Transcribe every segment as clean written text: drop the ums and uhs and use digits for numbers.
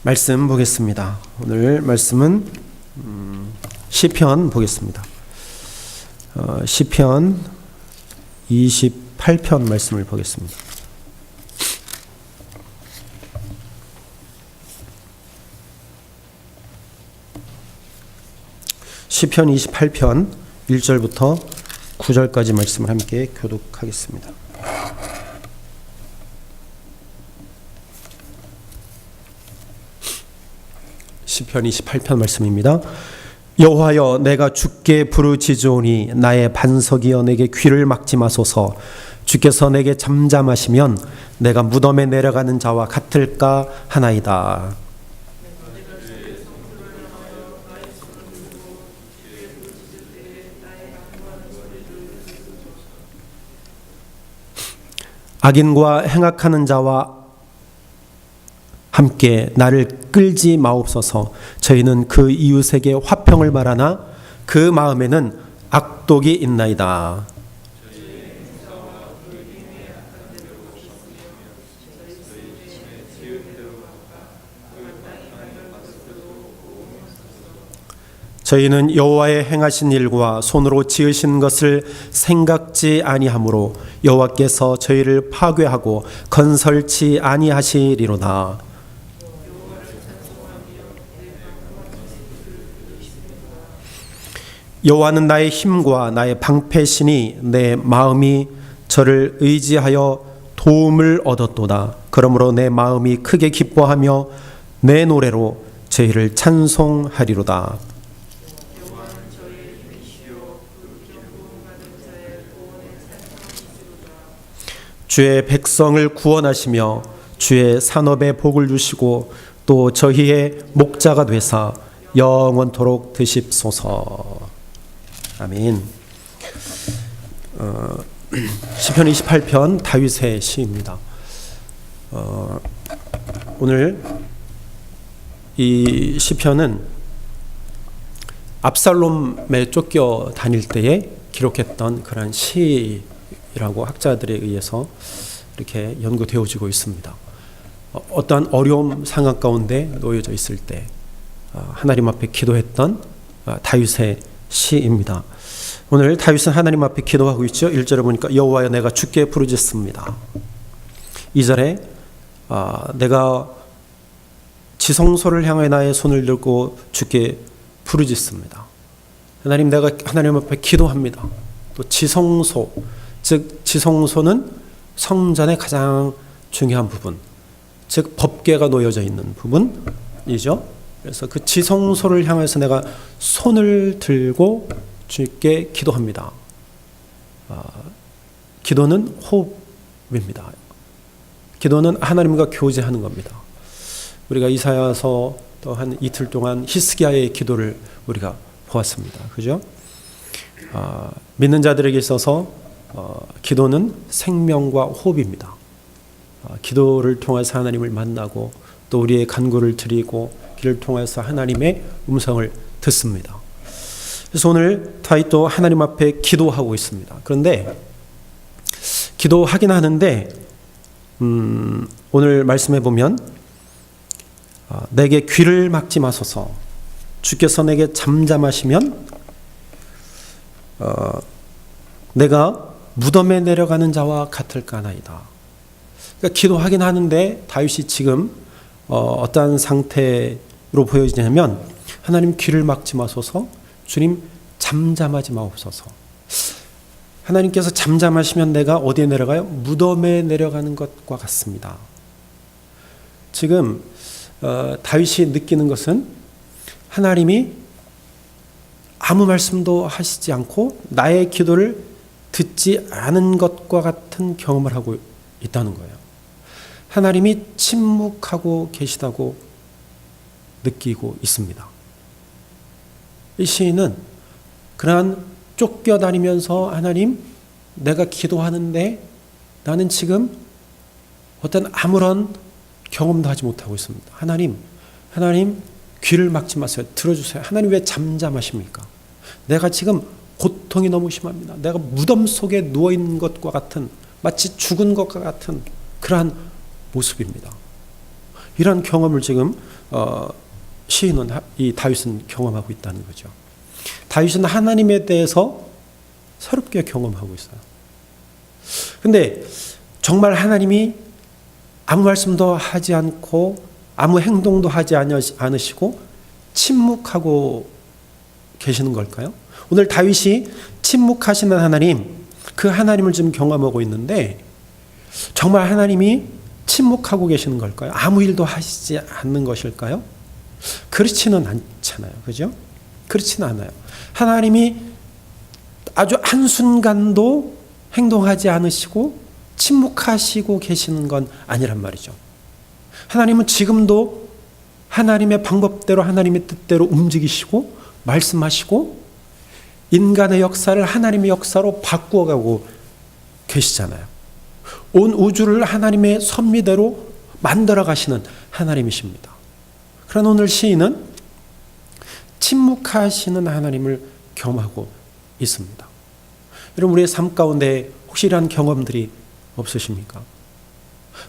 말씀 보겠습니다. 오늘 말씀은 시편 보겠습니다. 시편 28편 말씀을 보겠습니다. 시편 28편 1절부터 9절까지 말씀을 함께 교독하겠습니다. 시편 28편 말씀입니다. 여호와여, 내가 주께 부르짖으오니 나의 반석이여 내게 귀를 막지 마소서. 주께서 내게 잠잠하시면 내가 무덤에 내려가는 자와 같을까 하나이다. 악인과 행악하는 자와 함께 나를 끌지 마옵소서. 저희는 그 이웃에게 화평을 말하나 그 마음에는 악독이 있나이다. 저희는 여호와의 행하신 일과 손으로 지으신 것을 생각지 아니하므로 여호와께서 저희를 파괴하고 건설치 아니하시리로다. 여호와는 나의 힘과 나의 방패시니 내 마음이 저를 의지하여 도움을 얻었도다. 그러므로 내 마음이 크게 기뻐하며 내 노래로 저희를 찬송하리로다. 주의 백성을 구원하시며 주의 산업에 복을 주시고 또 저희의 목자가 되사 영원토록 되십소서. 아멘. 시편 28편 다윗의 시입니다. 오늘 이 시편은 압살롬에 쫓겨 다닐 때에 기록했던 그런 시라고 학자들에 의해서 이렇게 연구되어지고 있습니다. 어떠한 어려움 상황 가운데 놓여져 있을 때 하나님 앞에 기도했던 다윗의 시입니다. 오늘 다윗은 하나님 앞에 기도하고 있죠. 1절에 보니까 여호와여, 내가 주께 부르짖습니다. 2절에 내가 지성소를 향해 나의 손을 들고 주께 부르짖습니다. 하나님, 내가 하나님 앞에 기도합니다. 또 지성소, 즉 지성소는 성전의 가장 중요한 부분, 즉 법궤가 놓여져 있는 부분이죠. 그래서 그 지성소를 향해서 내가 손을 들고 주께 기도합니다. 기도는 호흡입니다. 기도는 하나님과 교제하는 겁니다. 우리가 이사야서 또 한 이틀 동안 히스기야의 기도를 우리가 보았습니다. 그죠? 믿는 자들에게 있어서 기도는 생명과 호흡입니다. 기도를 통해서 하나님을 만나고 또 우리의 간구를 드리고 기를 통해서 하나님의 음성을 듣습니다. 그래서 오늘 다윗도 하나님 앞에 기도하고 있습니다. 그런데 기도하긴 하는데 오늘 말씀해 보면 내게 귀를 막지 마소서. 주께서 내게 잠잠하시면 내가 무덤에 내려가는 자와 같을까나이다. 그러니까 기도하긴 하는데 다윗이 지금 어떠한 상태로 보여지냐면 하나님 귀를 막지 마소서. 주님 잠잠하지 마옵소서. 하나님께서 잠잠하시면 내가 어디에 내려가요? 무덤에 내려가는 것과 같습니다. 지금 다윗이 느끼는 것은 하나님이 아무 말씀도 하시지 않고 나의 기도를 듣지 않은 것과 같은 경험을 하고 있다는 거예요. 하나님이 침묵하고 계시다고 느끼고 있습니다. 이 시인은 그러한 쫓겨다니면서 하나님, 내가 기도하는데 나는 지금 어떤 아무런 경험도 하지 못하고 있습니다. 하나님 귀를 막지 마세요. 들어주세요. 하나님 왜 잠잠하십니까? 내가 지금 고통이 너무 심합니다. 내가 무덤 속에 누워있는 것과 같은, 마치 죽은 것과 같은 그러한 모습입니다. 이런 경험을 지금 시인은 이 다윗은 경험하고 있다는 거죠. 다윗은 하나님에 대해서 새롭게 경험하고 있어요. 근데 정말 하나님이 아무 말씀도 하지 않고 아무 행동도 하지 않으시고 침묵하고 계시는 걸까요? 오늘 다윗이 침묵하시는 하나님, 그 하나님을 지금 경험하고 있는데 정말 하나님이 침묵하고 계시는 걸까요? 아무 일도 하시지 않는 것일까요? 그렇지는 않잖아요. 그죠? 그렇지는 않아요. 하나님이 아주 한순간도 행동하지 않으시고 침묵하시고 계시는 건 아니란 말이죠. 하나님은 지금도 하나님의 방법대로 하나님의 뜻대로 움직이시고 말씀하시고 인간의 역사를 하나님의 역사로 바꾸어가고 계시잖아요. 온 우주를 하나님의 섭리대로 만들어 가시는 하나님이십니다. 그러나 오늘 시인은 침묵하시는 하나님을 경험하고 있습니다. 여러분, 우리의 삶 가운데 혹시 이러한 경험들이 없으십니까?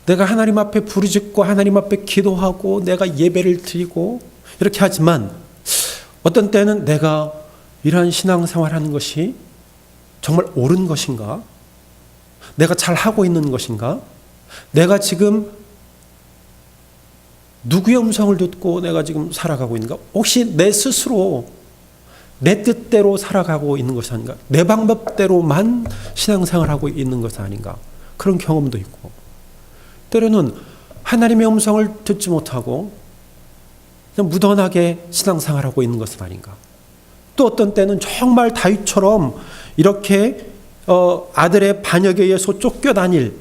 내가 하나님 앞에 부르짖고 하나님 앞에 기도하고 내가 예배를 드리고 이렇게 하지만 어떤 때는 내가 이러한 신앙생활하는 것이 정말 옳은 것인가? 내가 잘하고 있는 것인가? 내가 지금 누구의 음성을 듣고 내가 지금 살아가고 있는가? 혹시 내 스스로 내 뜻대로 살아가고 있는 것이 아닌가? 내 방법대로만 신앙생활하고 있는 것이 아닌가? 그런 경험도 있고 때로는 하나님의 음성을 듣지 못하고 그냥 무던하게 신앙생활하고 있는 것은 아닌가? 또 어떤 때는 정말 다윗처럼 이렇게 아들의 반역에 의해서 쫓겨다니는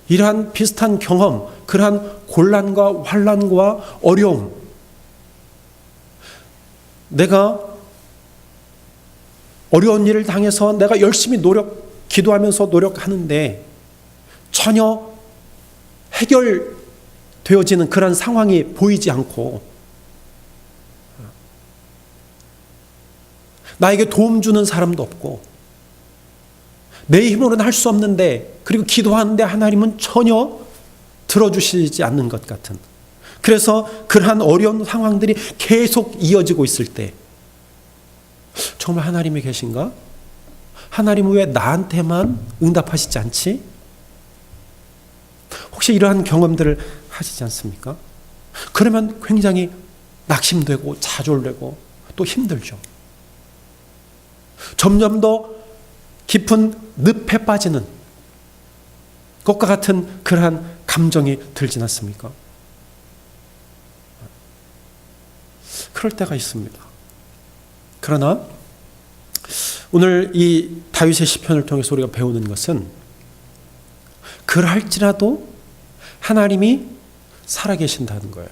이러한 비슷한 경험, 그러한 곤란과 환난과 어려움, 내가 어려운 일을 당해서 내가 열심히 기도하면서 노력하는데 전혀 해결되어지는 그런 상황이 보이지 않고 나에게 도움 주는 사람도 없고 내 힘으로는 할 수 없는데 그리고 기도하는데 하나님은 전혀 들어주시지 않는 것 같은, 그래서 그러한 어려운 상황들이 계속 이어지고 있을 때 정말 하나님이 계신가? 하나님은 왜 나한테만 응답하시지 않지? 혹시 이러한 경험들을 하시지 않습니까? 그러면 굉장히 낙심되고 좌절되고 또 힘들죠. 점점 더 깊은 늪에 빠지는 것과 같은 그러한 감정이 들지 않습니까? 그럴 때가 있습니다. 그러나 오늘 이 다윗의 시편을 통해서 우리가 배우는 것은 그럴지라도 하나님이 살아계신다는 거예요.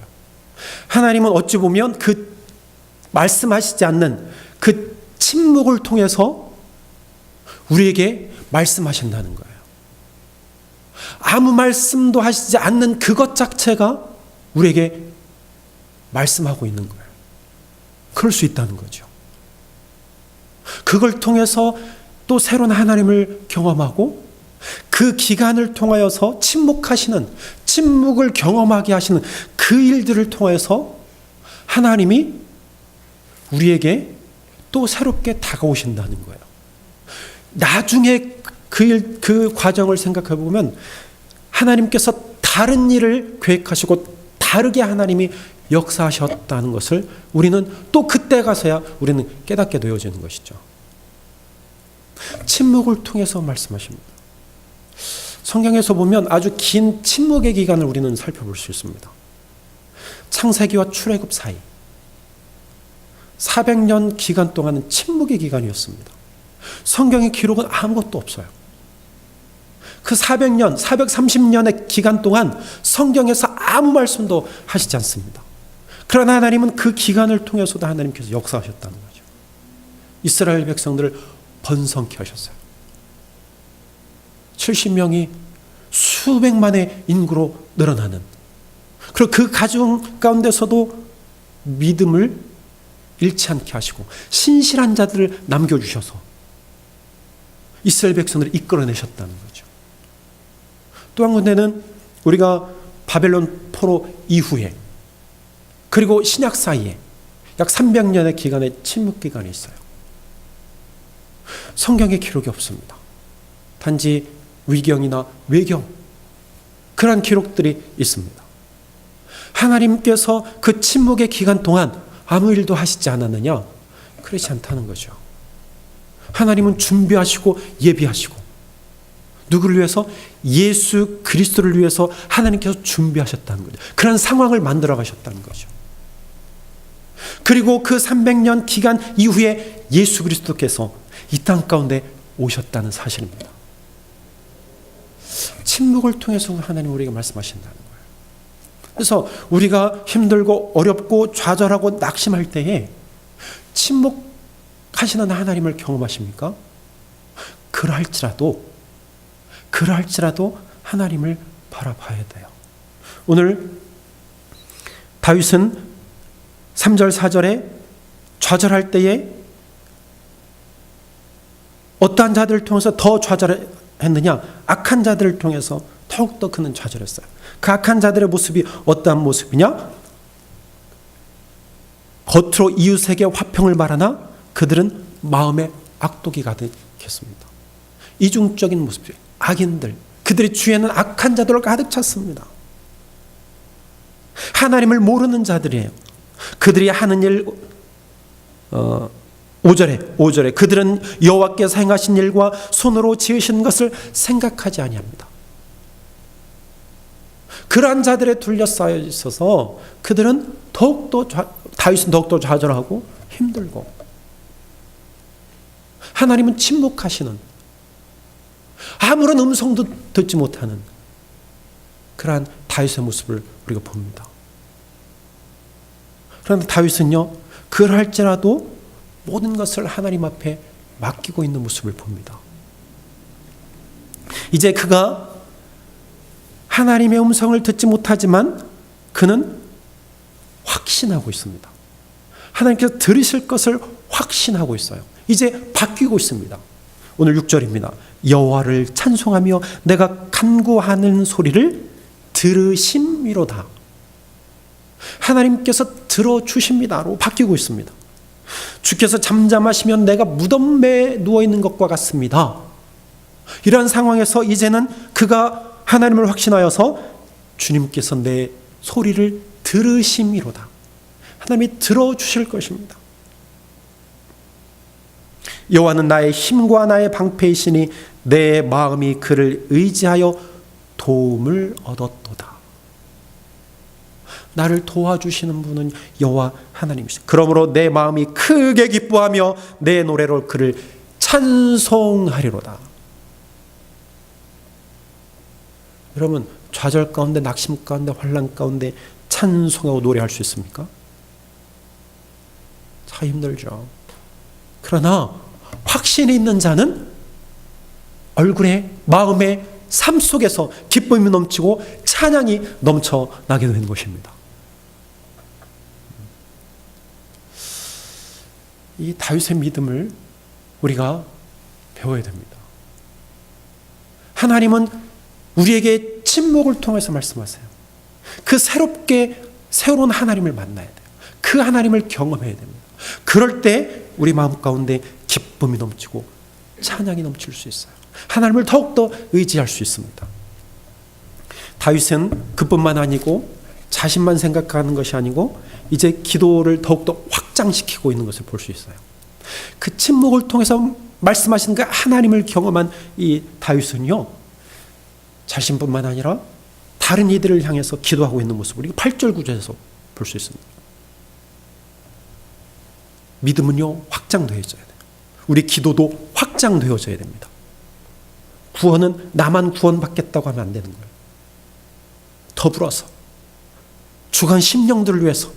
하나님은 어찌 보면 그 말씀하시지 않는 그 침묵을 통해서 우리에게 말씀하신다는 거예요. 아무 말씀도 하시지 않는 그것 자체가 우리에게 말씀하고 있는 거예요. 그럴 수 있다는 거죠. 그걸 통해서 또 새로운 하나님을 경험하고 그 기간을 통하여서 침묵을 경험하게 하시는 그 일들을 통해서 하나님이 우리에게 또 새롭게 다가오신다는 거예요. 나중에 그 과정을 생각해 보면 하나님께서 다른 일을 계획하시고 다르게 하나님이 역사하셨다는 것을 우리는 또 그때 가서야 우리는 깨닫게 되어지는 것이죠. 침묵을 통해서 말씀하십니다. 성경에서 보면 아주 긴 침묵의 기간을 우리는 살펴볼 수 있습니다. 창세기와 출애굽 사이 400년 기간 동안은 침묵의 기간이었습니다. 성경의 기록은 아무것도 없어요. 그 400년, 430년의 기간 동안 성경에서 아무 말씀도 하시지 않습니다. 그러나 하나님은 그 기간을 통해서도 하나님께서 역사하셨다는 거죠. 이스라엘 백성들을 번성케 하셨어요. 70명이 수백만의 인구로 늘어나는, 그리고 그 가정 가운데서도 믿음을 잃지 않게 하시고 신실한 자들을 남겨주셔서 이스라엘 백성들을 이끌어내셨다는 거죠. 또 한 군데는 우리가 바벨론 포로 이후에 그리고 신약 사이에 약 300년의 기간의 침묵 기간이 있어요. 성경에 기록이 없습니다. 단지 위경이나 외경 그러한 기록들이 있습니다. 하나님께서 그 침묵의 기간 동안 아무 일도 하시지 않았느냐? 그렇지 않다는 거죠. 하나님은 준비하시고 예비하시고 누구를 위해서? 예수 그리스도를 위해서 하나님께서 준비하셨다는 거죠. 그런 상황을 만들어 가셨다는 거죠. 그리고 그 300년 기간 이후에 예수 그리스도께서 이 땅 가운데 오셨다는 사실입니다. 침묵을 통해서 하나님 우리에게 말씀하신다는 거예요. 그래서 우리가 힘들고 어렵고 좌절하고 낙심할 때에 침묵하시는 하나님을 경험하십니까? 그러할지라도 하나님을 바라봐야 돼요. 오늘 다윗은 3절 4절에 좌절할 때에 어떠한 자들을 통해서 더 좌절했느냐? 악한 자들을 통해서 더욱더 그는 좌절했어요. 그 악한 자들의 모습이 어떠한 모습이냐? 겉으로 이웃에게 화평을 말하나 그들은 마음에 악독이 가득했습니다. 이중적인 모습, 악인들, 그들의 주위에는 악한 자들로 가득 찼습니다. 하나님을 모르는 자들이에요. 그들이 하는 일 5절에 그들은 여호와께서 행하신 일과 손으로 지으신 것을 생각하지 아니합니다. 그러한 자들에 둘러싸여 있어서 그들은 다윗은 더욱더 좌절하고 힘들고 하나님은 침묵하시는 아무런 음성도 듣지 못하는 그러한 다윗의 모습을 우리가 봅니다. 그런데 다윗은요, 그럴지라도 모든 것을 하나님 앞에 맡기고 있는 모습을 봅니다. 이제 그가 하나님의 음성을 듣지 못하지만 그는 확신하고 있습니다. 하나님께서 들으실 것을 확신하고 있어요. 이제 바뀌고 있습니다. 오늘 6절입니다. 여호와를 찬송하며 내가 간구하는 소리를 들으심이로다. 하나님께서 들어주십니다로 바뀌고 있습니다. 주께서 잠잠하시면 내가 무덤에 누워있는 것과 같습니다. 이러한 상황에서 이제는 그가 하나님을 확신하여서 주님께서 내 소리를 들으심이로다. 하나님이 들어주실 것입니다. 여호와는 나의 힘과 나의 방패이시니 내 마음이 그를 의지하여 도움을 얻었도다. 나를 도와주시는 분은 여호와 하나님이시다. 그러므로 내 마음이 크게 기뻐하며 내 노래로 그를 찬송하리로다. 여러분, 좌절 가운데, 낙심 가운데, 환난 가운데 찬송하고 노래할 수 있습니까? 참 힘들죠. 그러나 확신이 있는 자는 얼굴에, 마음에, 삶 속에서 기쁨이 넘치고 찬양이 넘쳐나게 되는 것입니다. 이 다윗의 믿음을 우리가 배워야 됩니다. 하나님은 우리에게 침묵을 통해서 말씀하세요. 그 새로운 하나님을 만나야 돼요. 그 하나님을 경험해야 됩니다. 그럴 때 우리 마음 가운데 기쁨이 넘치고 찬양이 넘칠 수 있어요. 하나님을 더욱더 의지할 수 있습니다. 다윗은 그뿐만 아니고 자신만 생각하는 것이 아니고 이제 기도를 더욱더 확장시키고 있는 것을 볼 수 있어요. 그 침묵을 통해서 말씀하신 그 하나님을 경험한 이 다윗은요, 자신뿐만 아니라 다른 이들을 향해서 기도하고 있는 모습을 우리가 8절 9절에서 볼 수 있습니다. 믿음은요, 확장되어져야 돼요. 우리 기도도 확장되어져야 됩니다. 구원은 나만 구원받겠다고 하면 안 되는 거예요. 더불어서 죽은 심령들을 위해서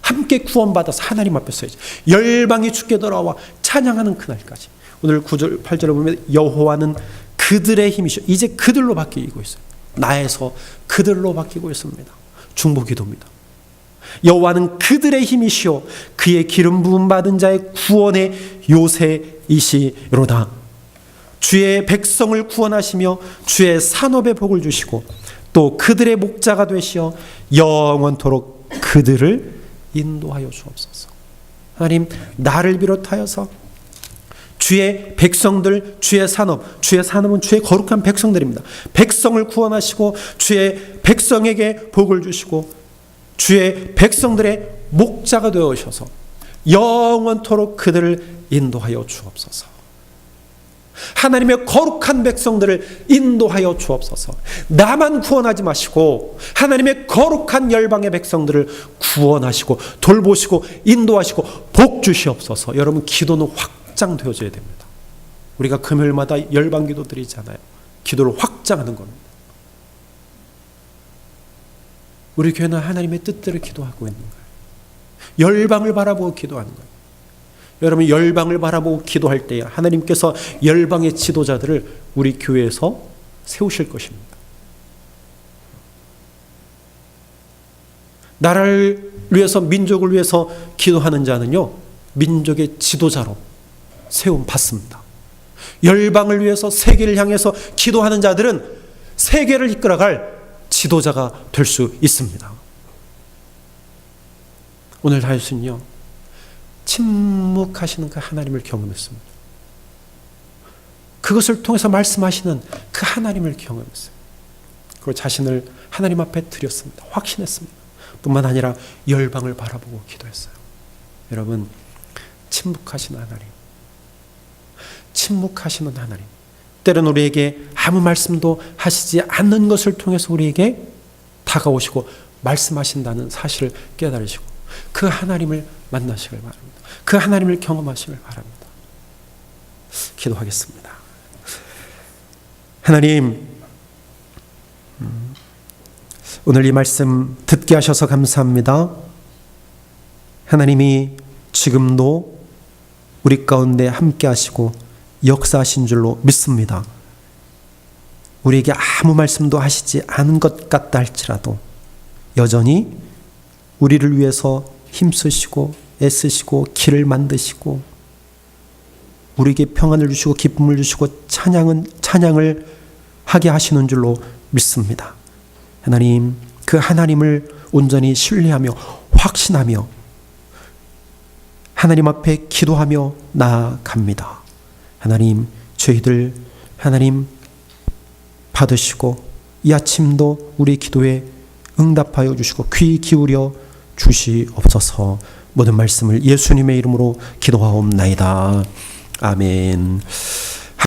함께 구원받아서 하나님 앞에 서야지. 열방이 주께 돌아와 찬양하는 그날까지. 오늘 9절 8절을 보면 여호와는 그들의 힘이시오. 이제 그들로 바뀌고 있어요. 나에서 그들로 바뀌고 있습니다. 중보기도입니다. 여호와는 그들의 힘이시오. 그의 기름 부음 받은 자의 구원의 요새이시로다. 주의 백성을 구원하시며 주의 산업에 복을 주시고 또 그들의 목자가 되시어 영원토록 그들을 인도하여 주옵소서. 하나님, 나를 비롯하여서 주의 백성들, 주의 산업, 주의 산업은 주의 거룩한 백성들입니다. 백성을 구원하시고 주의 백성에게 복을 주시고 주의 백성들의 목자가 되어 오셔서 영원토록 그들을 인도하여 주옵소서. 하나님의 거룩한 백성들을 인도하여 주옵소서. 나만 구원하지 마시고 하나님의 거룩한 열방의 백성들을 구원하시고 돌보시고 인도하시고 복 주시옵소서. 여러분, 기도는 확장되어져야 됩니다. 우리가 금요일마다 열방 기도 드리잖아요. 기도를 확장하는 겁니다. 우리 교회는 하나님의 뜻대로 기도하고 있는 거예요. 열방을 바라보고 기도하는 거예요. 여러분, 열방을 바라보고 기도할 때 하나님께서 열방의 지도자들을 우리 교회에서 세우실 것입니다. 나라를 위해서, 민족을 위해서 기도하는 자는요, 민족의 지도자로 세움 받습니다. 열방을 위해서, 세계를 향해서 기도하는 자들은 세계를 이끌어갈 지도자가 될 수 있습니다. 오늘 다윗은요, 침묵하시는 그 하나님을 경험했습니다. 그것을 통해서 말씀하시는 그 하나님을 경험했어요. 그리고 자신을 하나님 앞에 드렸습니다. 확신했습니다. 뿐만 아니라 열방을 바라보고 기도했어요. 여러분, 침묵하시는 하나님, 침묵하시는 하나님, 때로는 우리에게 아무 말씀도 하시지 않는 것을 통해서 우리에게 다가오시고 말씀하신다는 사실을 깨달으시고 그 하나님을 만나시길 바랍니다. 그 하나님을 경험하시길 바랍니다. 기도하겠습니다. 하나님, 오늘 이 말씀 듣게 하셔서 감사합니다. 하나님이 지금도 우리 가운데 함께 하시고 역사하신 줄로 믿습니다. 우리에게 아무 말씀도 하시지 않은 것 같다 할지라도 여전히 우리를 위해서 힘쓰시고 애쓰시고 길을 만드시고 우리에게 평안을 주시고 기쁨을 주시고 찬양을 하게 하시는 줄로 믿습니다. 하나님, 그 하나님을 온전히 신뢰하며 확신하며 하나님 앞에 기도하며 나아갑니다. 하나님, 저희들 하나님 받으시고 이 아침도 우리 기도에 응답하여 주시고 귀 기울여 주시옵소서. 모든 말씀을 예수님의 이름으로 기도하옵나이다. 아멘.